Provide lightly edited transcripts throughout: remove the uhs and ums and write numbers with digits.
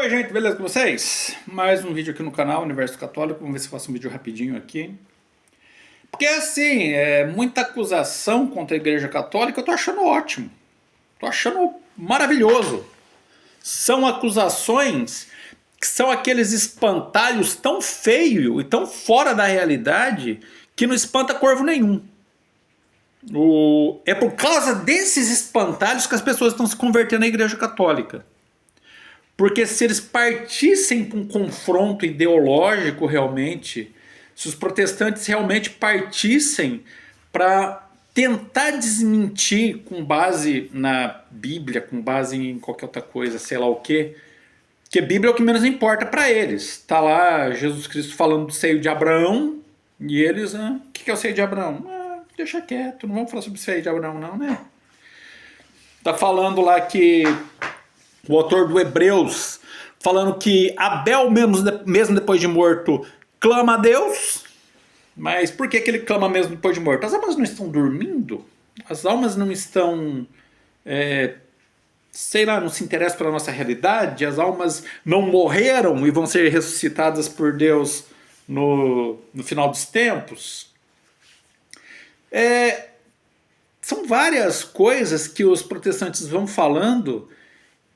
Oi gente, beleza com vocês? Mais um vídeo aqui no canal Universo Católico. Vamos ver se eu faço um vídeo rapidinho aqui. Porque assim, muita acusação contra a Igreja Católica eu tô achando ótimo. Tô achando maravilhoso. São acusações que são aqueles espantalhos tão feios e tão fora da realidade que não espanta corvo nenhum. É por causa desses espantalhos que as pessoas estão se convertendo à Igreja Católica. Porque se eles partissem para um confronto ideológico realmente, se os protestantes realmente partissem para tentar desmentir com base na Bíblia, com base em qualquer outra coisa, sei lá o quê, porque Bíblia é o que menos importa para eles. Está lá Jesus Cristo falando do seio de Abraão, e eles, o que é o seio de Abraão? Deixa quieto, não vamos falar sobre o seio de Abraão não, né? Está falando lá que o autor do Hebreus, falando que Abel, mesmo depois de morto, clama a Deus. Mas por que ele clama mesmo depois de morto? As almas não estão dormindo? As almas não estão, sei lá, não se interessam pela nossa realidade? As almas não morreram e vão ser ressuscitadas por Deus no final dos tempos? São várias coisas que os protestantes vão falando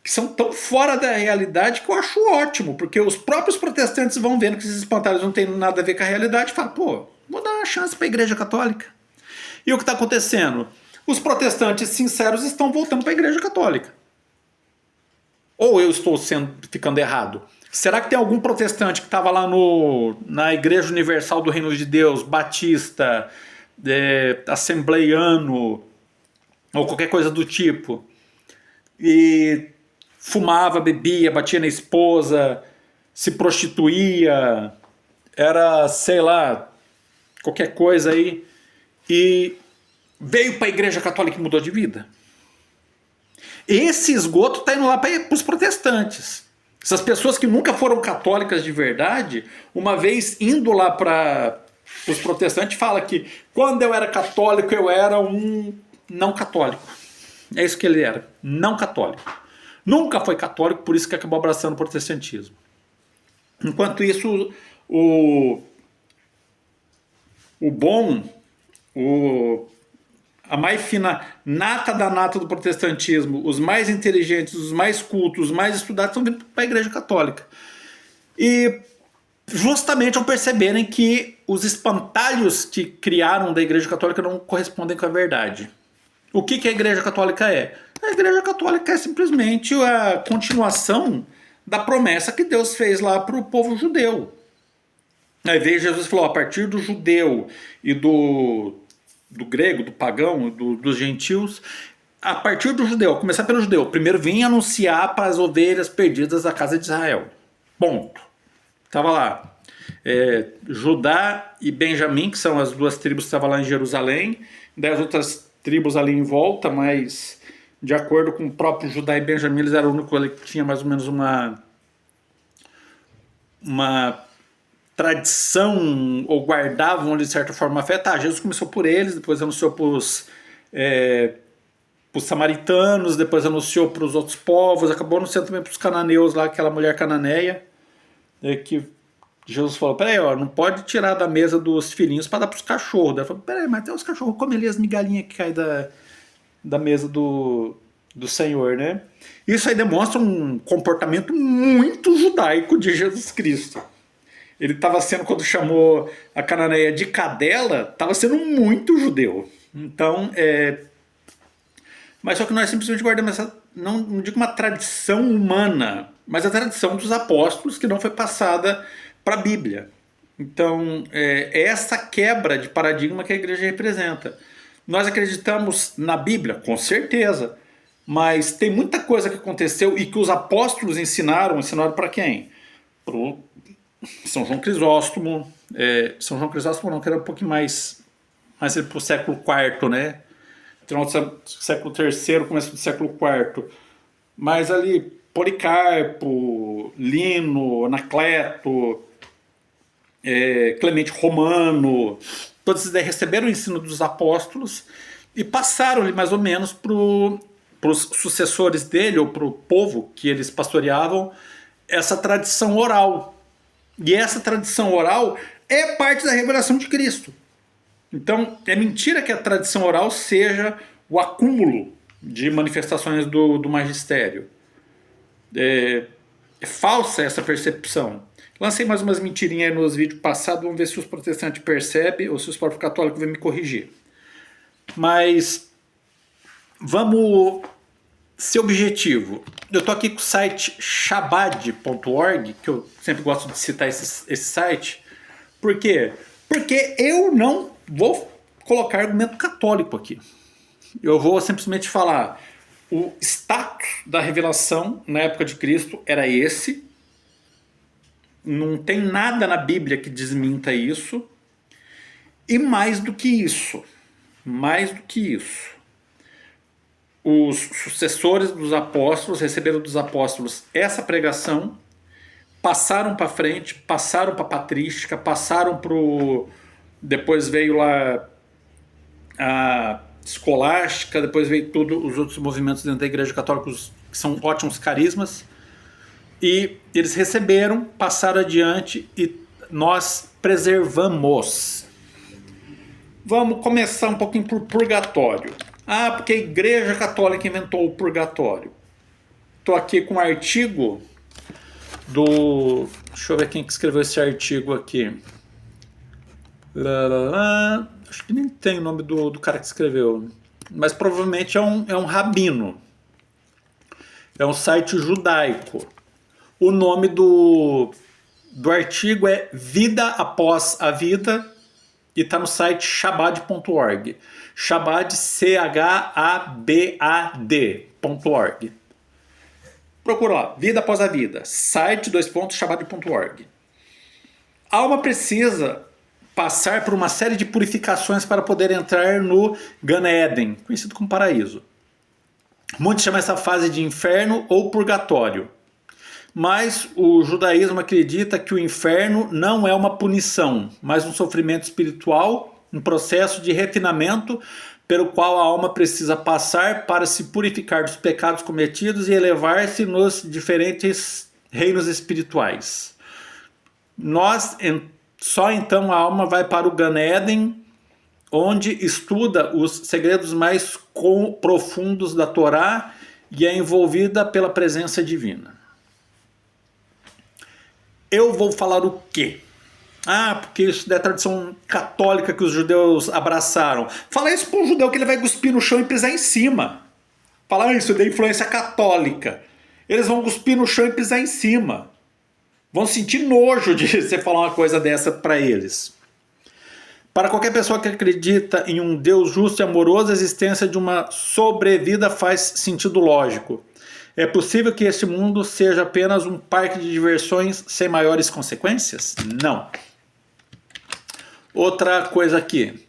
que são tão fora da realidade que eu acho ótimo, porque os próprios protestantes vão vendo que esses espantalhos não tem nada a ver com a realidade e falam, pô, vou dar uma chance para a Igreja Católica. E o que está acontecendo? Os protestantes sinceros estão voltando para a Igreja Católica. Ou eu estou ficando errado? Será que tem algum protestante que estava lá na Igreja Universal do Reino de Deus, batista, assembleiano, ou qualquer coisa do tipo, e fumava, bebia, batia na esposa, se prostituía, era, sei lá, qualquer coisa aí, e veio para a Igreja Católica e mudou de vida? Esse esgoto está indo lá para os protestantes. Essas pessoas que nunca foram católicas de verdade, uma vez indo lá para os protestantes, fala que quando eu era católico eu era um não católico. É isso que ele era, não católico. Nunca foi católico, por isso que acabou abraçando o protestantismo. Enquanto isso, a mais fina nata da nata do protestantismo, os mais inteligentes, os mais cultos, os mais estudados, estão vindo para a Igreja Católica. E justamente ao perceberem que os espantalhos que criaram da Igreja Católica não correspondem com a verdade. O que a Igreja Católica é? A Igreja Católica é simplesmente a continuação da promessa que Deus fez lá para o povo judeu. Aí veio Jesus e falou, a partir do judeu e do grego, do pagão, dos gentios, a partir do judeu, começar pelo judeu, primeiro vim anunciar para as ovelhas perdidas da casa de Israel. Ponto. Estava lá. Judá e Benjamim, que são as duas tribos que estavam lá em Jerusalém, daí as outras tribos ali em volta, mas de acordo com o próprio Judá e Benjamim, eles eram o único que tinha mais ou menos uma tradição, ou guardavam de certa forma a fé. Jesus começou por eles, depois anunciou para os samaritanos, depois anunciou para os outros povos, acabou anunciando também para os cananeus lá, aquela mulher cananeia, que Jesus falou, peraí, não pode tirar da mesa dos filhinhos para dar para os cachorros. Ela falou, peraí, mas até os cachorros comem ali as migalhinhas que caem da mesa do Senhor, né? Isso aí demonstra um comportamento muito judaico de Jesus Cristo. Ele estava sendo, quando chamou a cananeia de cadela, estava sendo muito judeu. Então, mas só que nós simplesmente guardamos essa, não digo uma tradição humana, mas a tradição dos apóstolos que não foi passada para a Bíblia. Então, é essa quebra de paradigma que a igreja representa. Nós acreditamos na Bíblia, com certeza, mas tem muita coisa que aconteceu e que os apóstolos ensinaram para quem? Para São João Crisóstomo, São João Crisóstomo não, que era um pouquinho mais para o século IV, né? Final do século III, começo do século IV. Mas ali, Policarpo, Lino, Anacleto, Clemente Romano, todos esses receberam o ensino dos apóstolos e passaram-lhe mais ou menos para os sucessores dele, ou para o povo que eles pastoreavam, essa tradição oral. E essa tradição oral é parte da revelação de Cristo. Então, é mentira que a tradição oral seja o acúmulo de manifestações do magistério. É falsa essa percepção. Lancei mais umas mentirinhas aí nos vídeos passados, vamos ver se os protestantes percebem ou se os próprios católicos vão me corrigir. Mas vamos ser objetivo. Eu estou aqui com o site Chabad.org, que eu sempre gosto de citar esse site. Por quê? Porque eu não vou colocar argumento católico aqui. Eu vou simplesmente falar o status da revelação na época de Cristo era esse. Não tem nada na Bíblia que desminta isso. E mais do que isso, os sucessores dos apóstolos receberam dos apóstolos essa pregação, passaram para frente, passaram para a patrística, passaram para o... Depois veio lá a escolástica, depois veio todos os outros movimentos dentro da Igreja Católica, que são ótimos carismas. E eles receberam, passaram adiante e nós preservamos. Vamos começar um pouquinho por purgatório. Ah, porque a Igreja Católica inventou o purgatório. Estou aqui com um artigo do... Deixa eu ver quem que escreveu esse artigo aqui. Acho que nem tem o nome do cara que escreveu. Mas provavelmente é um rabino. É um site judaico. O nome do artigo é Vida Após a Vida e está no site Chabad.org. Chabad, Chabad.org. Procura lá, Vida Após a Vida, site Chabad.org. A alma precisa passar por uma série de purificações para poder entrar no Gan Eden, conhecido como paraíso. Muitos chamam essa fase de inferno ou purgatório. Mas o judaísmo acredita que o inferno não é uma punição, mas um sofrimento espiritual, um processo de refinamento pelo qual a alma precisa passar para se purificar dos pecados cometidos e elevar-se nos diferentes reinos espirituais. Só então a alma vai para o Gan Eden, onde estuda os segredos mais profundos da Torá e é envolvida pela presença divina. Eu vou falar o quê? Ah, porque isso é tradição católica que os judeus abraçaram. Fala isso para um judeu que ele vai cuspir no chão e pisar em cima. Falar isso da influência católica. Eles vão cuspir no chão e pisar em cima. Vão sentir nojo de você falar uma coisa dessa para eles. Para qualquer pessoa que acredita em um Deus justo e amoroso, a existência de uma sobrevida faz sentido lógico. É possível que este mundo seja apenas um parque de diversões sem maiores consequências? Não. Outra coisa aqui.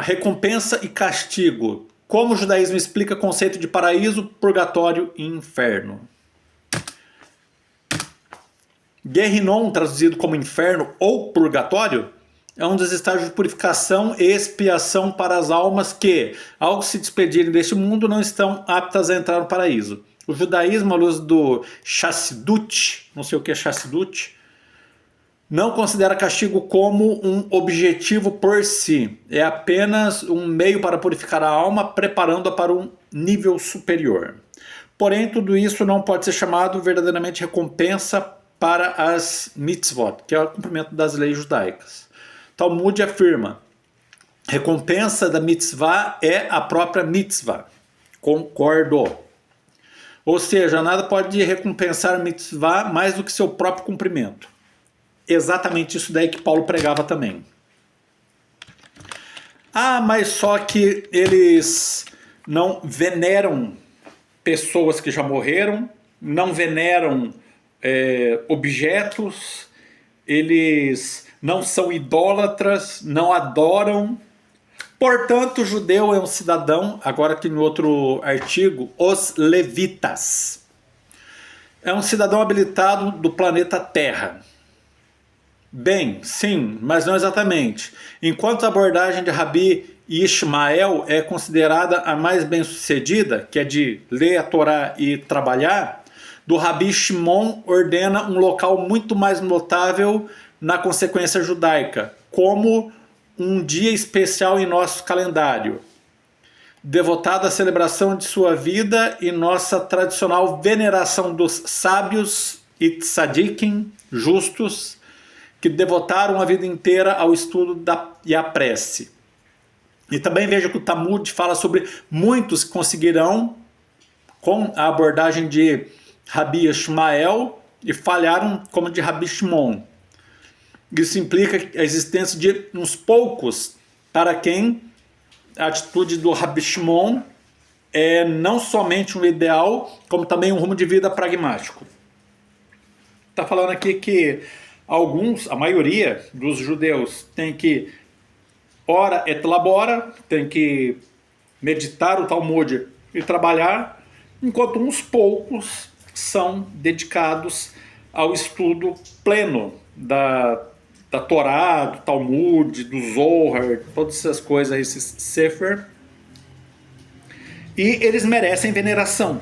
Recompensa e castigo. Como o judaísmo explica o conceito de paraíso, purgatório e inferno? Gehinnom, traduzido como inferno ou purgatório, é um dos estágios de purificação e expiação para as almas que, ao se despedirem deste mundo, não estão aptas a entrar no paraíso. O judaísmo, à luz do Chassidut, não sei o que é Chassidut, não considera castigo como um objetivo por si. É apenas um meio para purificar a alma, preparando-a para um nível superior. Porém, tudo isso não pode ser chamado verdadeiramente recompensa para as mitzvot, que é o cumprimento das leis judaicas. Talmud afirma: recompensa da mitzvah é a própria mitzvah. Concordo. Ou seja, nada pode recompensar a mitzvah mais do que seu próprio cumprimento. Exatamente isso daí que Paulo pregava também. Ah, mas só que eles não veneram pessoas que já morreram, não veneram objetos, eles não são idólatras, não adoram. Portanto, o judeu é um cidadão, agora aqui no outro artigo, os levitas. É um cidadão habilitado do planeta Terra. Bem, sim, mas não exatamente. Enquanto a abordagem de Rabi Ishmael é considerada a mais bem-sucedida, que é de ler a Torá e trabalhar, do Rabi Shimon ordena um local muito mais notável na consequência judaica, como um dia especial em nosso calendário, devotado à celebração de sua vida e nossa tradicional veneração dos sábios e tzadikim, justos, que devotaram a vida inteira ao estudo e à prece. E também veja que o Talmud fala sobre muitos que conseguirão, com a abordagem de Rabi Ishmael, e falharam como de Rabi Shimon. Isso implica a existência de uns poucos para quem a atitude do Rabi Shimon é não somente um ideal, como também um rumo de vida pragmático. Está falando aqui que a maioria dos judeus tem que ora et labora, tem que meditar o Talmud e trabalhar, enquanto uns poucos são dedicados ao estudo pleno da Torá, do Talmud, do Zohar, todas essas coisas, esses Sefer, e eles merecem veneração.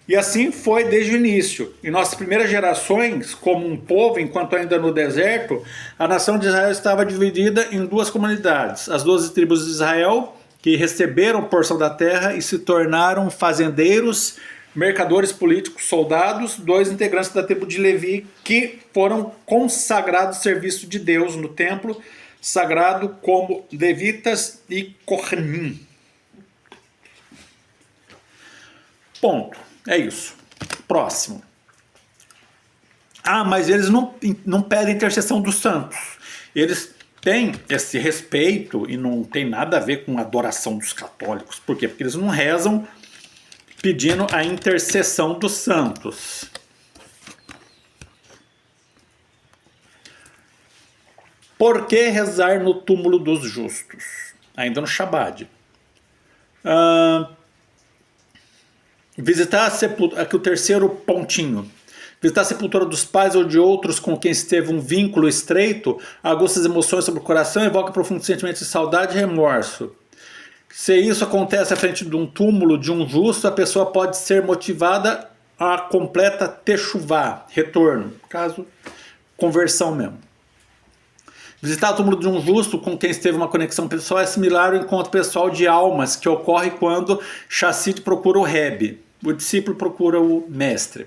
E assim foi desde o início. Em nossas primeiras gerações, como um povo, enquanto ainda no deserto, a nação de Israel estava dividida em duas comunidades. As 12 tribos de Israel, que receberam porção da terra e se tornaram fazendeiros, mercadores políticos, soldados, 2 integrantes da tribo de Levi, que foram consagrados ao serviço de Deus no templo sagrado como levitas e Kohanim. Ponto. É isso. Próximo. Mas eles não pedem intercessão dos santos. Eles têm esse respeito e não tem nada a ver com a adoração dos católicos. Por quê? Porque eles não rezam pedindo a intercessão dos santos. Por que rezar no túmulo dos justos? Ainda no Shabbat. Visitar a sepultura, aqui o terceiro pontinho. Visitar a sepultura dos pais ou de outros com quem se teve um vínculo estreito, aguça as emoções sobre o coração e evoca profundos sentimentos de saudade e remorso. Se isso acontece à frente de um túmulo de um justo, a pessoa pode ser motivada a completa techuvá, retorno, caso conversão mesmo. Visitar o túmulo de um justo com quem esteve uma conexão pessoal é similar ao encontro pessoal de almas que ocorre quando Chassid procura o Rebbe, o discípulo procura o mestre.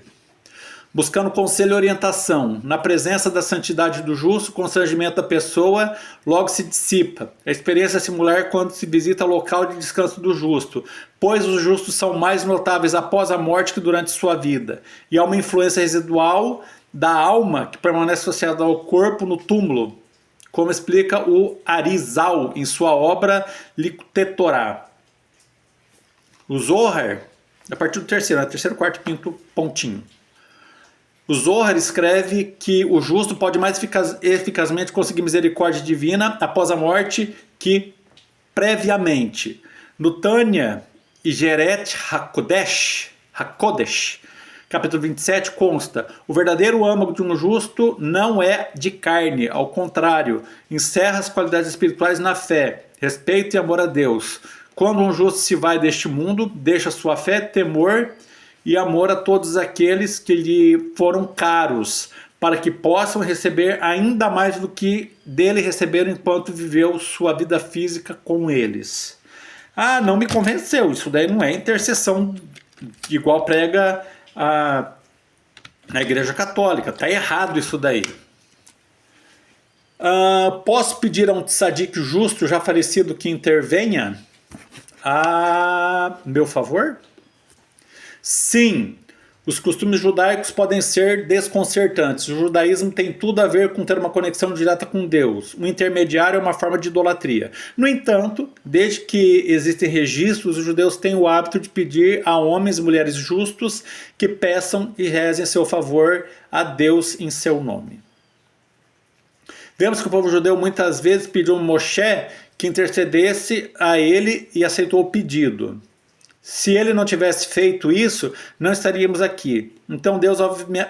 Buscando conselho e orientação. Na presença da santidade do justo, o constrangimento da pessoa logo se dissipa. A experiência é similar quando se visita o local de descanso do justo, pois os justos são mais notáveis após a morte que durante sua vida. E há uma influência residual da alma que permanece associada ao corpo no túmulo, como explica o Arizal em sua obra Likutei Torá. O Zohar, a partir do terceiro, quarto, quinto pontinho. O Zohar escreve que o justo pode mais eficazmente conseguir misericórdia divina após a morte que previamente. No Tânia e Geret HaKodesh, capítulo 27, consta: o verdadeiro âmago de um justo não é de carne, ao contrário, encerra as qualidades espirituais na fé, respeito e amor a Deus. Quando um justo se vai deste mundo, deixa sua fé, temor e amor a todos aqueles que lhe foram caros, para que possam receber ainda mais do que dele receberam enquanto viveu sua vida física com eles. Não me convenceu, isso daí não é intercessão igual prega na Igreja Católica, está errado isso daí. Posso pedir a um tzadik justo já falecido que intervenha a meu favor? Sim, os costumes judaicos podem ser desconcertantes. O judaísmo tem tudo a ver com ter uma conexão direta com Deus. O intermediário é uma forma de idolatria. No entanto, desde que existem registros, os judeus têm o hábito de pedir a homens e mulheres justos que peçam e rezem a seu favor a Deus em seu nome. Vemos que o povo judeu muitas vezes pediu a Moshe que intercedesse a ele e aceitou o pedido. Se ele não tivesse feito isso, não estaríamos aqui. Então Deus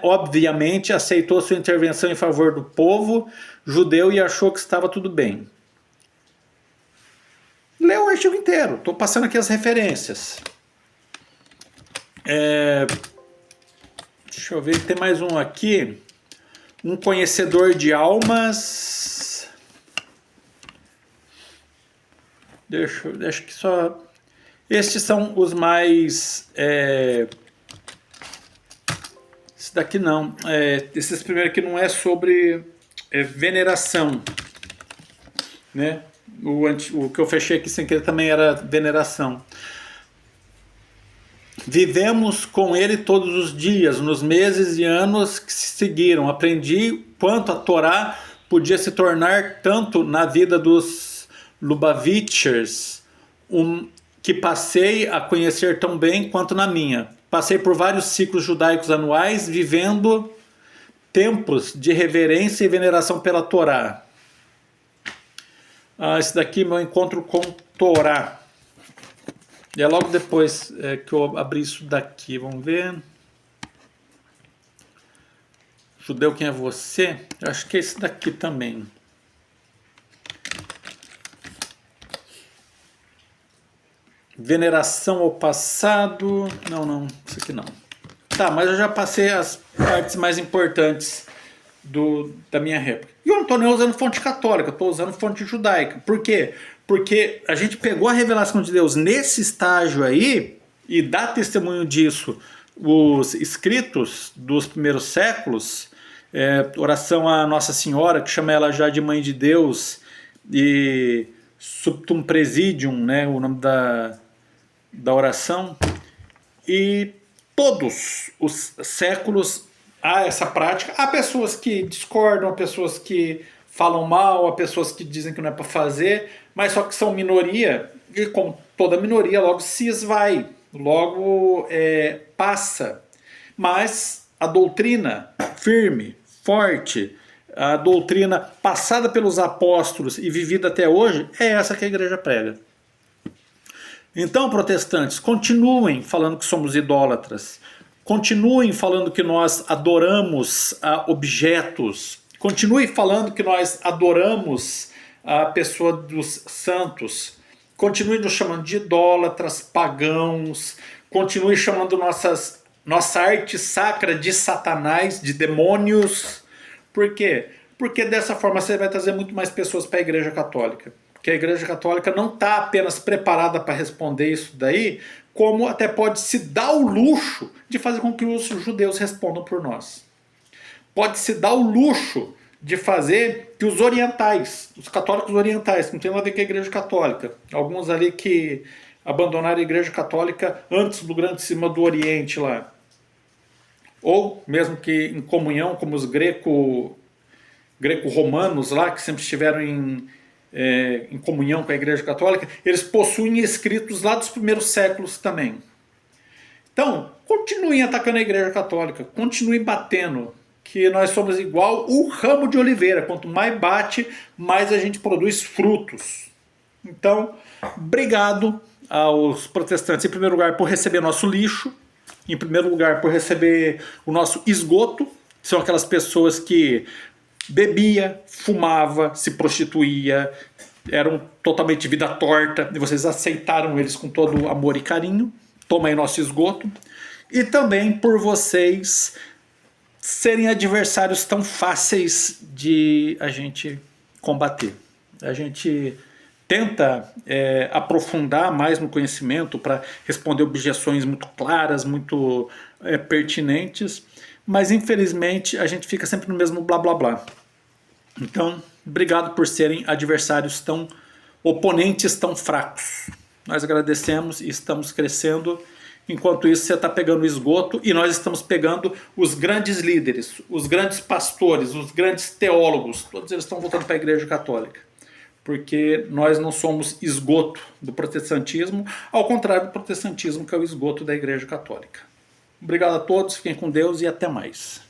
obviamente aceitou sua intervenção em favor do povo judeu e achou que estava tudo bem. Lê o artigo inteiro, estou passando aqui as referências. Deixa eu ver, tem mais um aqui. Um conhecedor de almas. Deixa que só... Estes são os mais... Esse daqui não. Esse primeiro aqui não é sobre veneração, né? O que eu fechei aqui sem querer também era veneração. Vivemos com ele todos os dias, nos meses e anos que se seguiram. Aprendi quanto a Torá podia se tornar tanto na vida dos Lubavitchers, que passei a conhecer tão bem quanto na minha. Passei por vários ciclos judaicos anuais, vivendo tempos de reverência e veneração pela Torá. Esse daqui é meu encontro com Torá. E é logo depois que eu abri isso daqui. Vamos ver. Judeu, quem é você? Eu acho que é esse daqui também. Veneração ao passado. Não, isso aqui não. Tá, mas eu já passei as partes mais importantes da minha réplica. E eu não estou nem usando fonte católica, estou usando fonte judaica. Por quê? Porque a gente pegou a revelação de Deus nesse estágio aí, e dá testemunho disso os escritos dos primeiros séculos, oração à Nossa Senhora, que chama ela já de Mãe de Deus, e Subtum Presidium, né, o nome da oração, e todos os séculos há essa prática. Há pessoas que discordam, há pessoas que falam mal, há pessoas que dizem que não é para fazer, mas só que são minoria, e como toda minoria logo se esvai, logo passa. Mas a doutrina firme, forte, a doutrina passada pelos apóstolos e vivida até hoje, é essa que a igreja prega. Então, protestantes, continuem falando que somos idólatras, continuem falando que nós adoramos objetos, continue falando que nós adoramos a pessoa dos santos, continue nos chamando de idólatras, pagãos, continue chamando nossa arte sacra de satanás, de demônios. Por quê? Porque dessa forma você vai trazer muito mais pessoas para a Igreja Católica. Porque a Igreja Católica não está apenas preparada para responder isso daí, como até pode se dar o luxo de fazer com que os judeus respondam por nós. Pode se dar o luxo de fazer que os orientais, os católicos orientais, que não tem nada a ver com a Igreja Católica, alguns ali que abandonaram a Igreja Católica antes do Grande Cisma do Oriente lá, ou mesmo que em comunhão, como os greco-romanos lá, que sempre estiveram em comunhão com a Igreja Católica, eles possuem escritos lá dos primeiros séculos também. Então, continuem atacando a Igreja Católica, continuem batendo, que nós somos igual o ramo de oliveira. Quanto mais bate, mais a gente produz frutos. Então, obrigado aos protestantes, em primeiro lugar, por receber nosso lixo, em primeiro lugar, por receber o nosso esgoto. São aquelas pessoas que bebia, fumava, se prostituía, eram totalmente vida torta, e vocês aceitaram eles com todo amor e carinho. Toma aí nosso esgoto. E também por vocês serem adversários tão fáceis de a gente combater. A gente tenta aprofundar mais no conhecimento para responder objeções muito claras, muito pertinentes, mas infelizmente a gente fica sempre no mesmo blá blá blá. Então, obrigado por serem oponentes tão fracos. Nós agradecemos e estamos crescendo. Enquanto isso, você está pegando o esgoto e nós estamos pegando os grandes líderes, os grandes pastores, os grandes teólogos. Todos eles estão voltando para a Igreja Católica. Porque nós não somos esgoto do protestantismo, ao contrário do protestantismo, que é o esgoto da Igreja Católica. Obrigado a todos, fiquem com Deus e até mais.